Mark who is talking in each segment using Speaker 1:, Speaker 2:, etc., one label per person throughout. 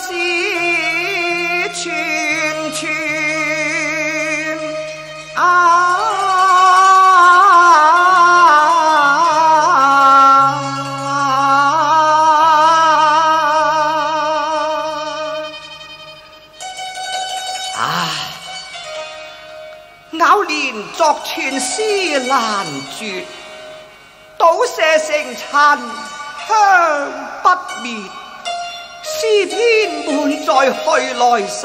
Speaker 1: 丝串串咬连作串丝难绝，倒射成尘香不灭。诗篇满载去来愁，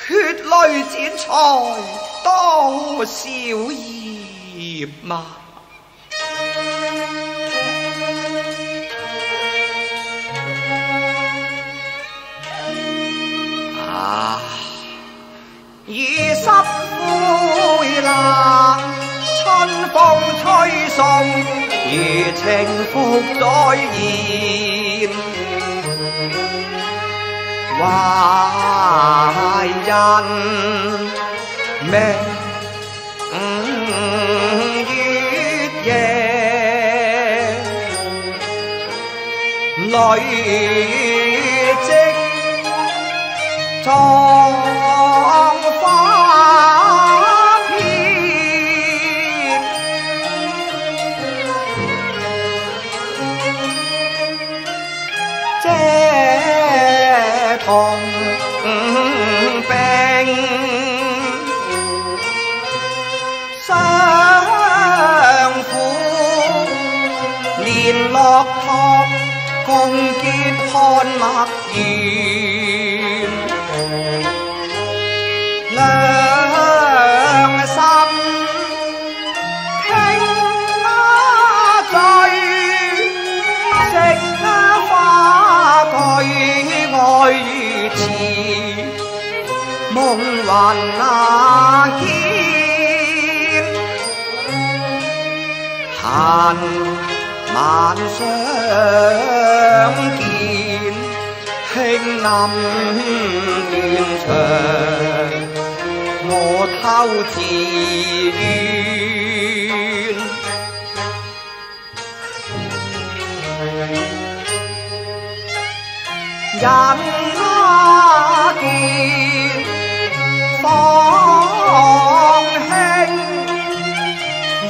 Speaker 1: 血泪剪裁多少页嘛。已湿灰冷，春风吹送，如情复再现。怀人明月夜，累积葬花片，这同病相苦，连落托共结看默缘，良心倾醉，食花句爱如痴，梦魂牵，恨晚相见，轻暗断肠，我偷自怨。人见方兴，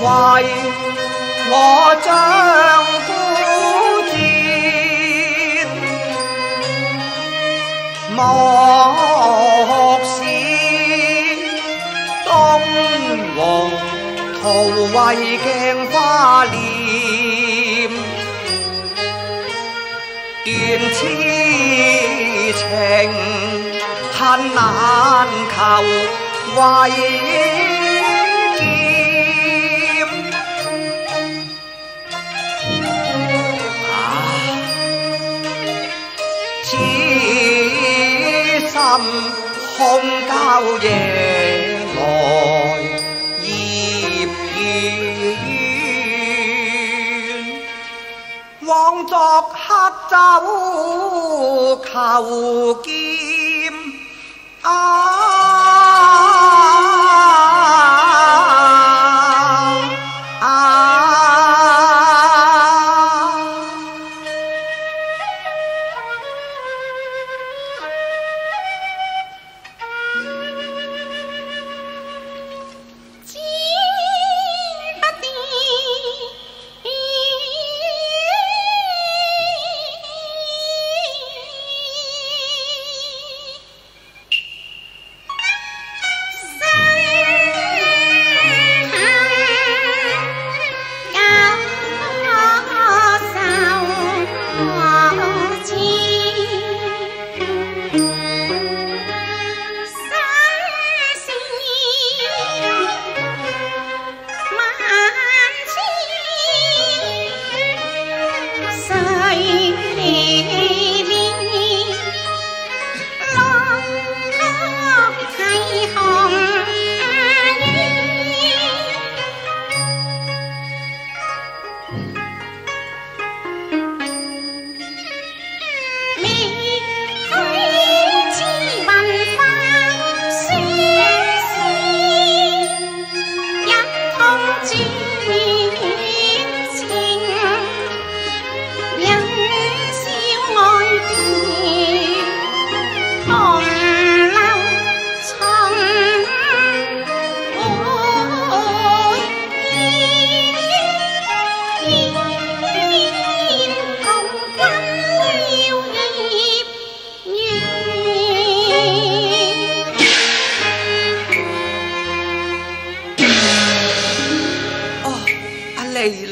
Speaker 1: 为我丈夫节，莫使东皇徒为镜花脸，断痴情恨难求，为剑此心空交夜来叶怨，枉作黑舟求剑
Speaker 2: 三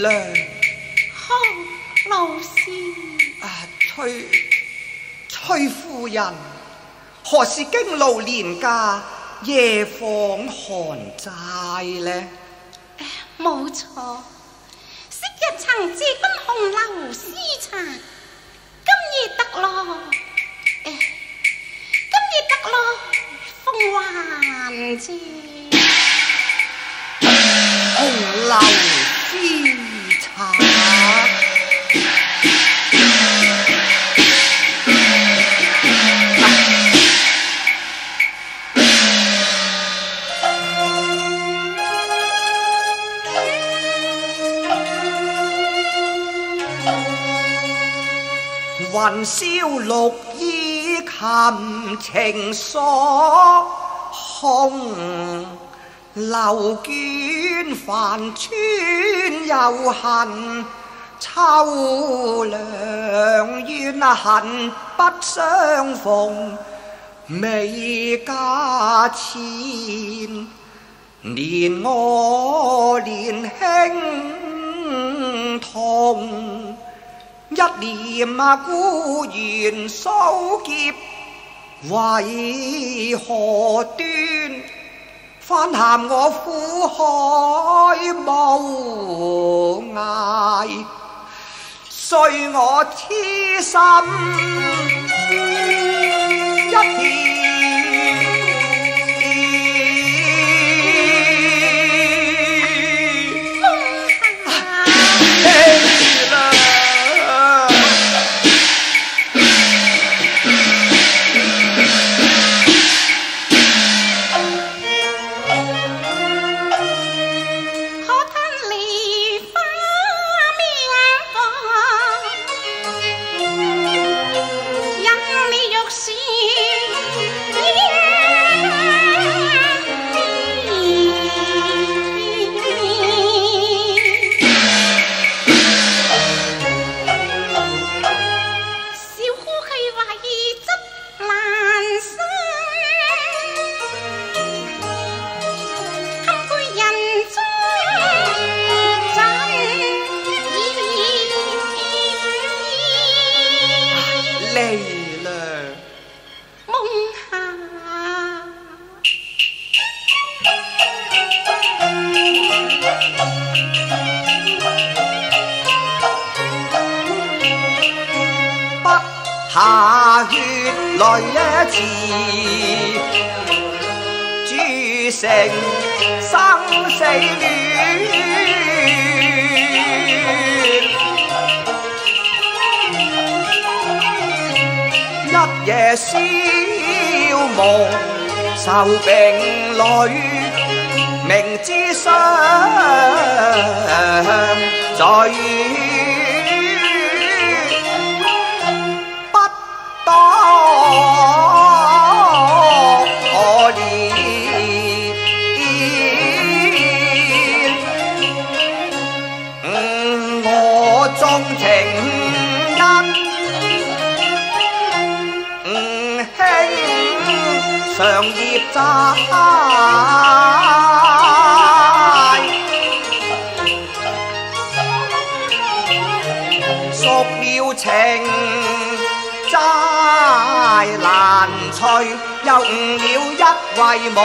Speaker 1: 啦。
Speaker 2: 好，老师。
Speaker 1: 崔夫人，何時經勞年假，夜訪寒齋呢？
Speaker 2: 冇錯，昔日曾借君紅樓詩茶，今夜得咯，奉還啫。
Speaker 1: 紅樓詩茶。雲霄綠衣琴情鎖紅樓絹帆穿又痕秋涼怨恨不相逢未嫁前年我年輕童一念孤緣數劫，為何端翻鹹我苦海無涯，遂我痴心一片。下血淚池，鑄成生死戀。一夜消磨愁並淚，明知相聚。長葉債，贖了情債難除，又誤了一為無。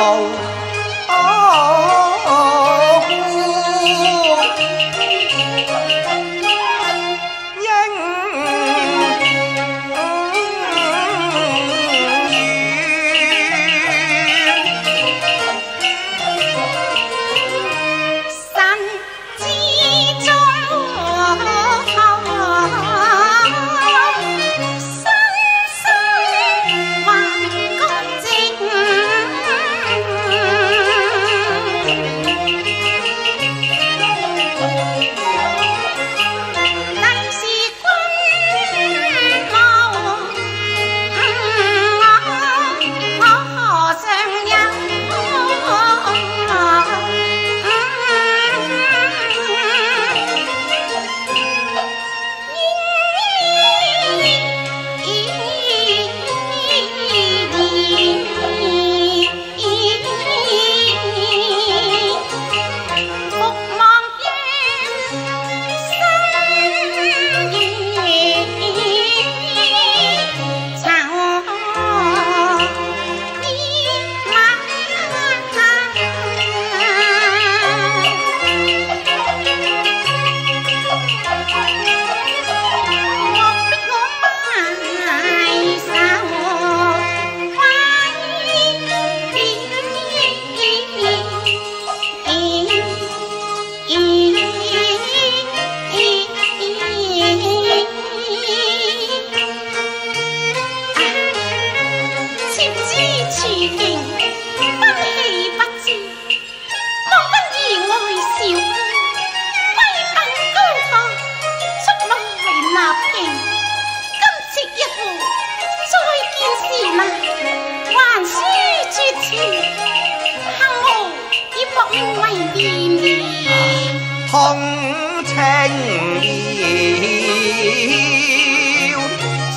Speaker 1: 要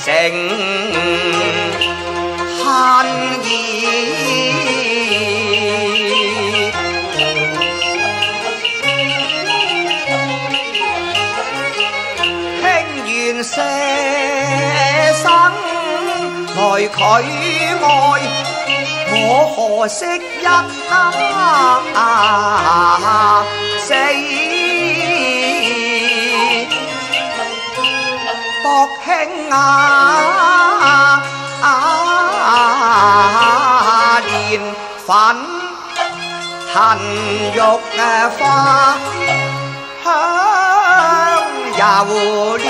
Speaker 1: 成恨意。捨生來拒愛，我何惜一死？薄卿蓮粉痕玉花香猶戀。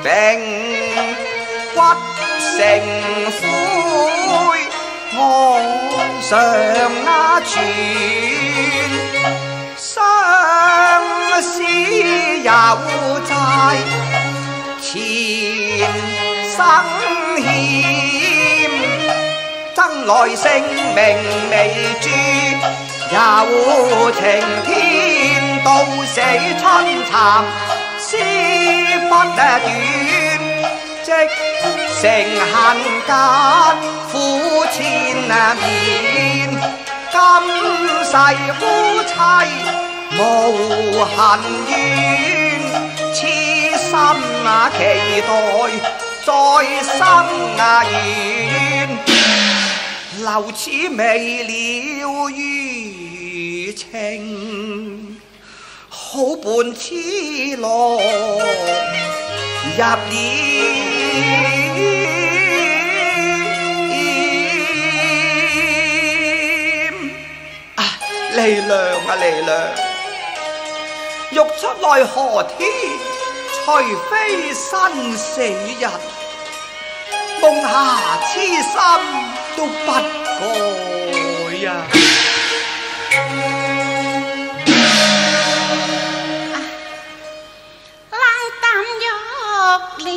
Speaker 1: 並骨成灰，岸上傳相思猶在前生欠，爭來性命未絕，有情天到死春殘。絲不斷，即成恨間苦纏綿。今世夫妻無恨怨，痴心期待再生緣。留此未了餘情，好伴痴郎入殮。離娘啊離娘，欲出奈何天，除非生死人。夢下痴心都不改呀。離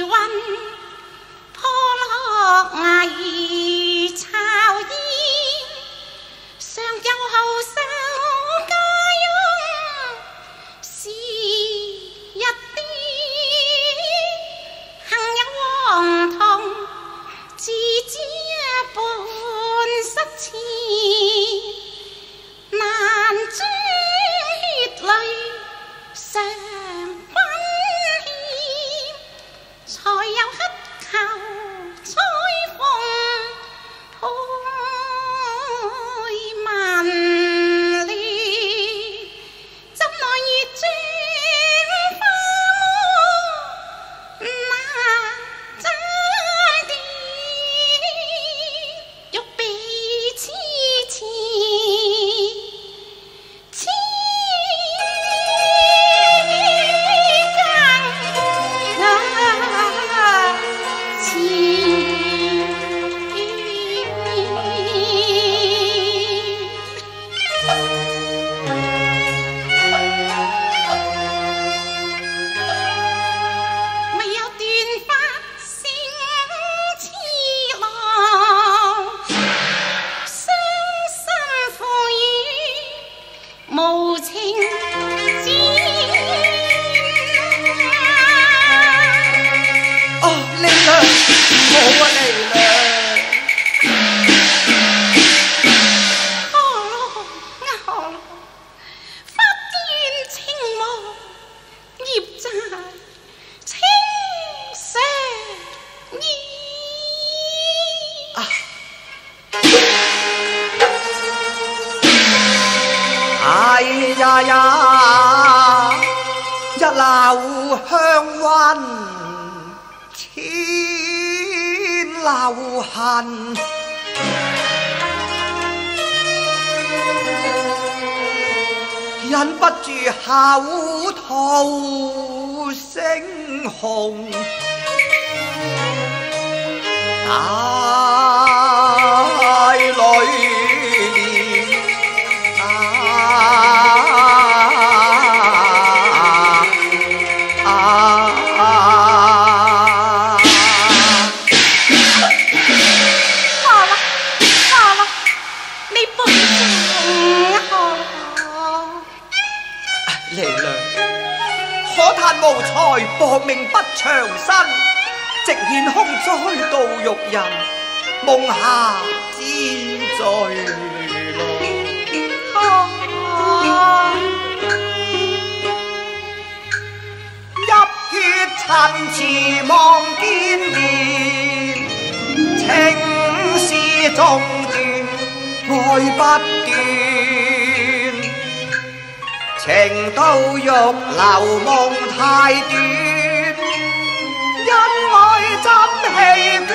Speaker 1: 魂破落危巢煙，尚有後生家翁是一啲，幸有黃銅自知半失前，難將血淚上才有乞求彩鳳配文蓮，怎奈月轉花無難爭啲，欲被痴纏。無情之哦，離娘，好啊，離娘。何來發現情無業債青石意哎呀呀，一縷香溫千縷恨，忍不住口吐聲紅，大淚但無才，薄命不長身，直獻凶災到獄人，夢下之罪。泣血陳詞望見面，情事中斷愛不斷，情到玉流夢太短，因愛怎氣捐，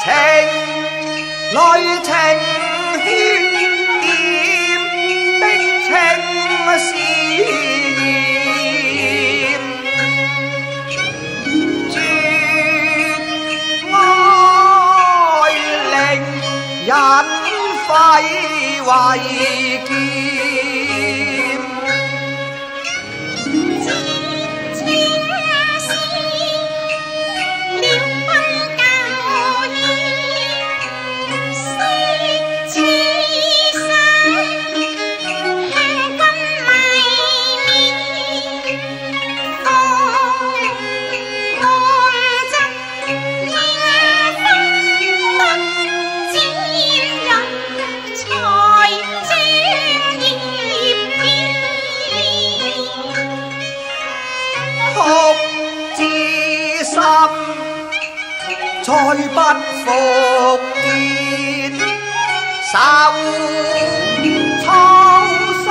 Speaker 1: 情淚情血點的情事。人廢為劍，
Speaker 2: 知情是了分教義，惜此生香君迷戀，放望執應分得知。
Speaker 1: 哭之心再不復見，愁創傷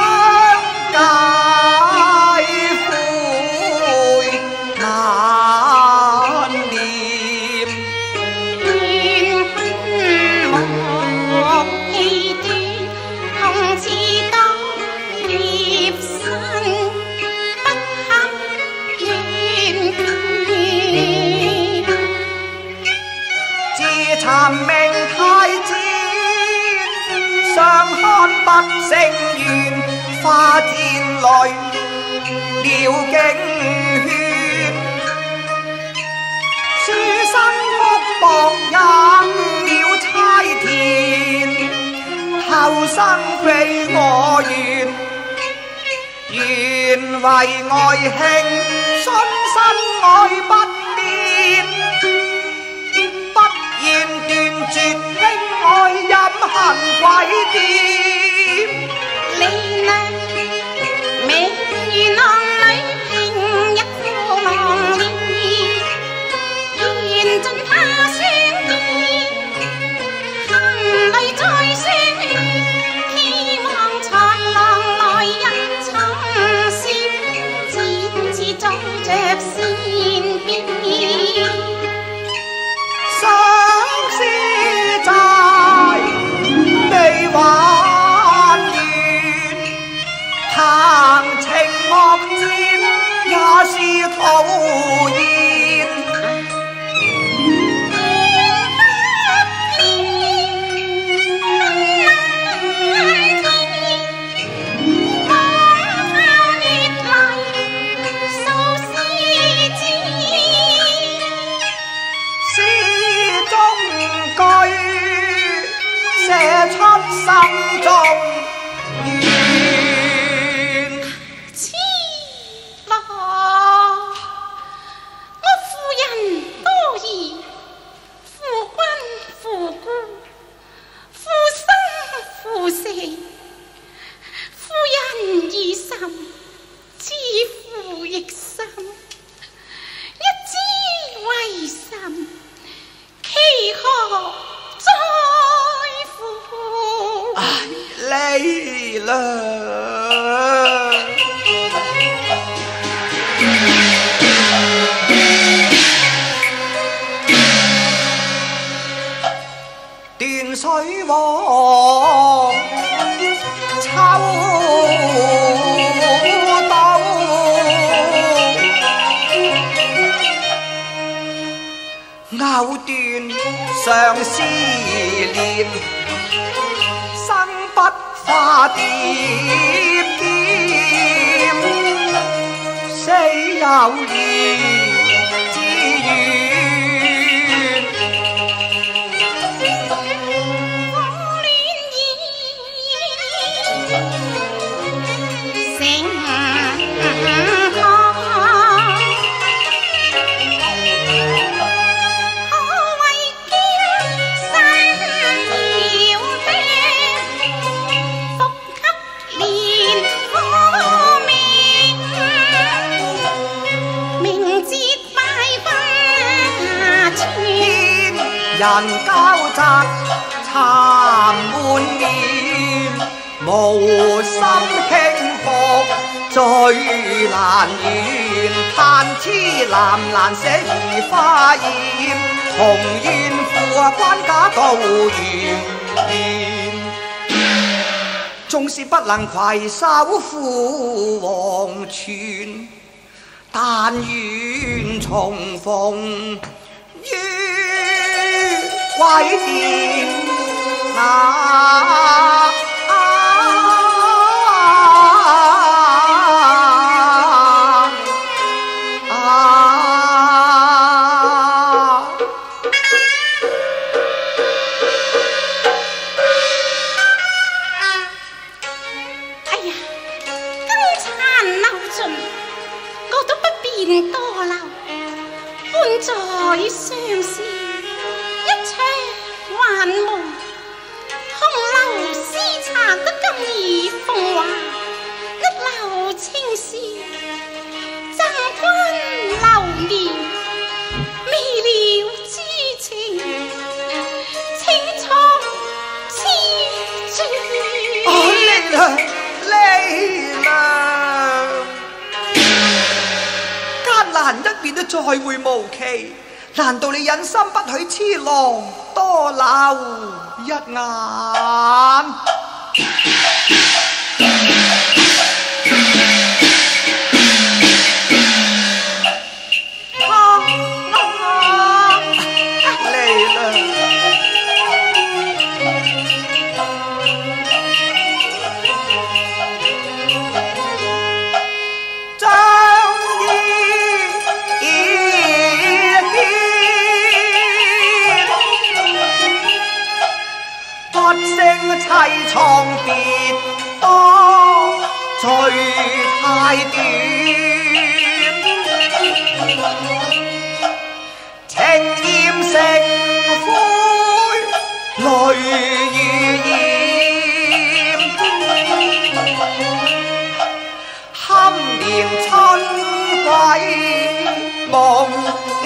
Speaker 1: 解悔難念，
Speaker 2: 怨恨莫氣斷，痛似刀裂身。殘命太賤，
Speaker 1: 相看不勝緣，花濺淚了經血，書生福薄引了差田，後生非我願，願為愛卿殉身愛不變。願斷絕兄愛飲恨鬼店，
Speaker 2: 你呢美如浪裏拼一คู่浪兒，緣盡他相見，含淚再相勸，希望豺狼來日尋宵，漸次早着先邊。
Speaker 1: 是在未還完，談情莫戰也是徒然。寫出心中願。
Speaker 2: 痴郎，我婦人多疑，夫君夫故，夫生夫死，夫人已甚，知夫亦甚，一知為甚，其何在乎？
Speaker 1: 累了，斷水黃秋到，藕斷相思連。生不化蝶劍，死有緣之緣。
Speaker 2: 我戀意
Speaker 1: 人交集殘滿面，無心輕薄最難言。嘆痴藍蘭寫如花艷，紅艷負關家道緣。縱是不能攜手赴黃泉，但願重逢於鬼店那再會無期，難道你忍心不許痴郎多留一眼？凄愴別多，隨太短，情厭成灰，淚如鹽，堪憐春歸夢斷。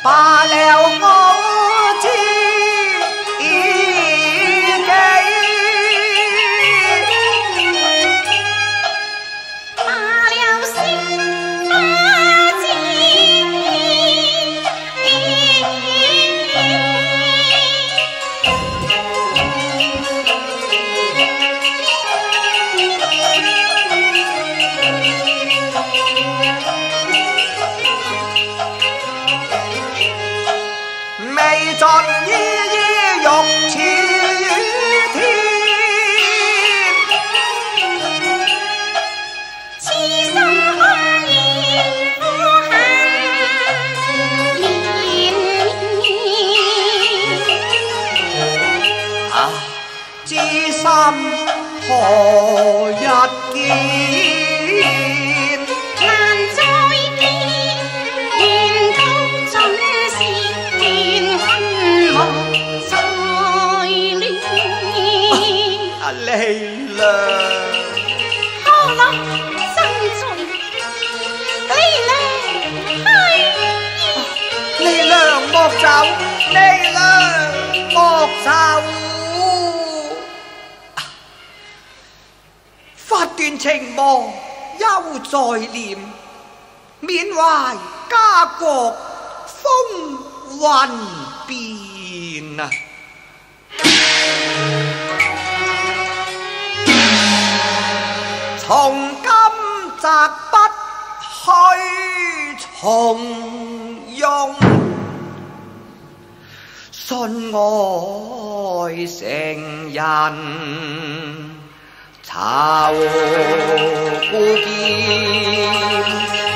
Speaker 1: 罷了可知已幾，罷了先可知未盡依依欲似天，痴心空言苦恨綿綿。知心何日見？離娘，可樂心醉，離娘去。離娘莫走，離娘莫走。法斷情亡猶在念，緬懷家國風幻变啊！从今则不去从容，信爱成人，巢孤剑。